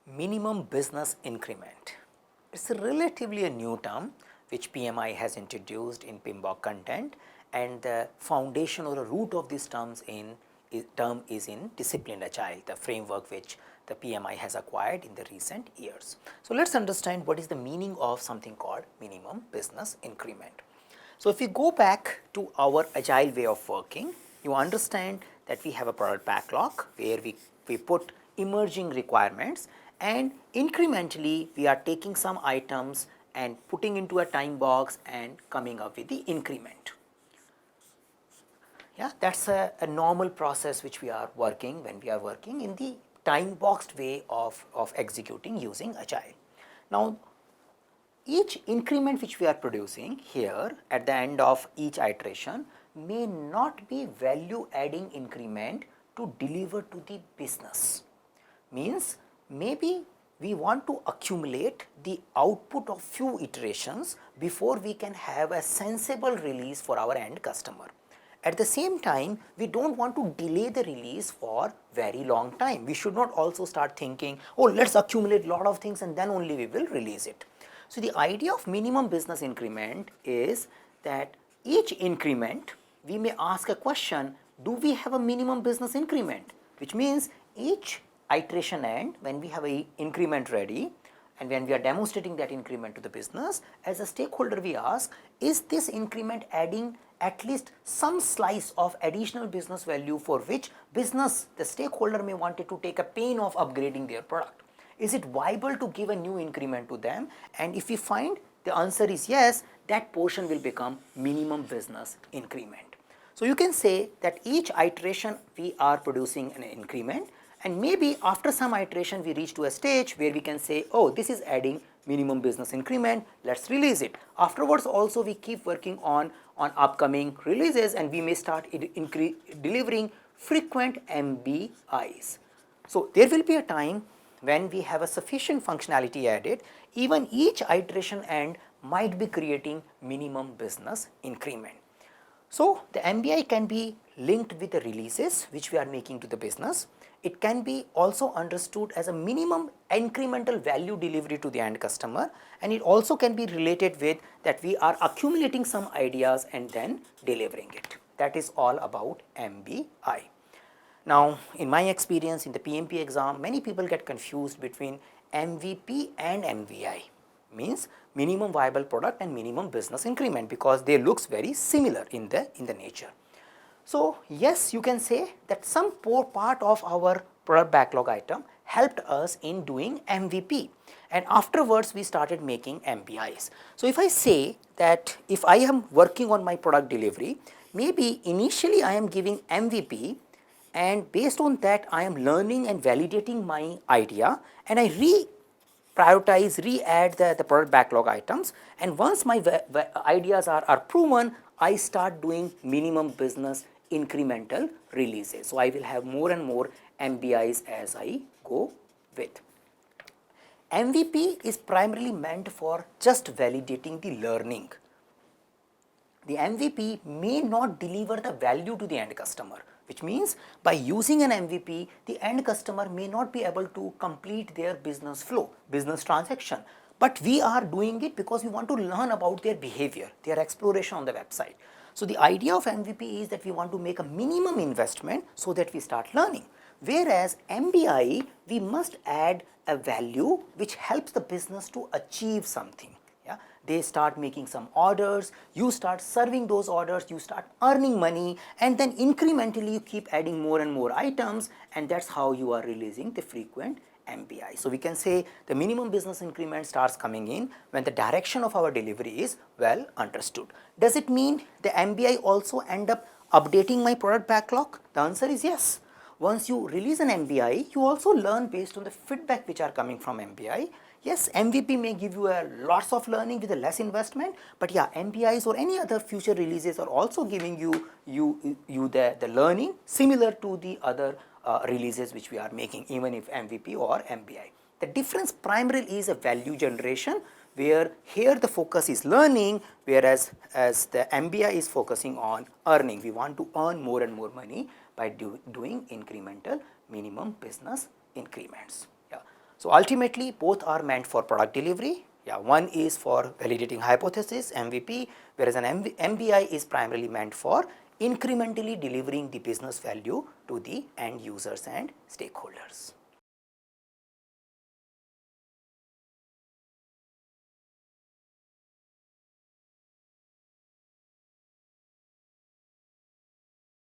Minimum business increment. It's a relatively a new term which PMI has introduced in PMBOK content, and the foundation or the root of this term is in disciplined agile, the framework which the PMI has acquired in the recent years. So, let us understand what is the meaning of something called minimum business increment. So, if we go back to our agile way of working, you understand that we have a product backlog where we put emerging requirements, and incrementally we are taking some items and putting into a time box and coming up with the increment. Yeah, that is a normal process which we are working when we are working in the time boxed way of executing using agile. Now, each increment which we are producing here at the end of each iteration may not be value adding increment to deliver to the business. Means maybe we want to accumulate the output of few iterations before we can have a sensible release for our end customer. At the same time, we do not want to delay the release for very long time. We should not also start thinking, oh, let us accumulate lot of things and then only we will release it. So, the idea of minimum business increment is that each increment we may ask a question, do we have a minimum business increment, which means each iteration end when we have a increment ready and when we are demonstrating that increment to the business, as a stakeholder we ask, is this increment adding at least some slice of additional business value for which business, the stakeholder may wanted to take a pain of upgrading their product. Is it viable to give a new increment to them? And if we find the answer is yes, that portion will become minimum business increment. So, you can say that each iteration we are producing an increment, and maybe after some iteration we reach to a stage where we can say, oh, this is adding minimum business increment, let us release it. Afterwards also we keep working on upcoming releases, and we may start delivering frequent MBIs. So, there will be a time when we have a sufficient functionality added, even each iteration end might be creating minimum business increment. So, the MBI can be linked with the releases which we are making to the business. It can be also understood as a minimum incremental value delivery to the end customer, and it also can be related with that we are accumulating some ideas and then delivering it. That is all about MBI. Now, in my experience in the PMP exam, many people get confused between MVP and MVI, means minimum viable product and minimum business increment, because they looks very similar in the nature. So, yes, you can say that some part of our product backlog item helped us in doing MVP, and afterwards we started making MBIs. So, if I say that if I am working on my product delivery, maybe initially I am giving MVP, and based on that I am learning and validating my idea, and I re-prioritize, re-add the product backlog items, and once my ideas are proven, I start doing minimum business incremental releases. So, I will have more and more MBIs as I go with. MVP is primarily meant for just validating the learning. The MVP may not deliver the value to the end customer, which means by using an MVP, the end customer may not be able to complete their business flow, business transaction. But we are doing it because we want to learn about their behavior, their exploration on the website. So, the idea of MVP is that we want to make a minimum investment so that we start learning. Whereas MBI, we must add a value which helps the business to achieve something. Yeah, they start making some orders, you start serving those orders, you start earning money, and then incrementally you keep adding more and more items, and that is how you are releasing the frequent MBI. So, we can say the minimum business increment starts coming in when the direction of our delivery is well understood. Does it mean the MBI also end up updating my product backlog? The answer is yes. Once you release an MBI, you also learn based on the feedback which are coming from MBI. Yes, MVP may give you a lots of learning with a less investment, but yeah, MBIs or any other future releases are also giving you the learning similar to the other releases which we are making, even if MVP or MBI. The difference primarily is a value generation, where here the focus is learning, whereas as the MBI is focusing on earning. We want to earn more and more money by doing incremental minimum business increments. Yeah. So, ultimately both are meant for product delivery. Yeah, one is for validating hypothesis MVP, whereas an MBI is primarily meant for incrementally delivering the business value to the end users and stakeholders.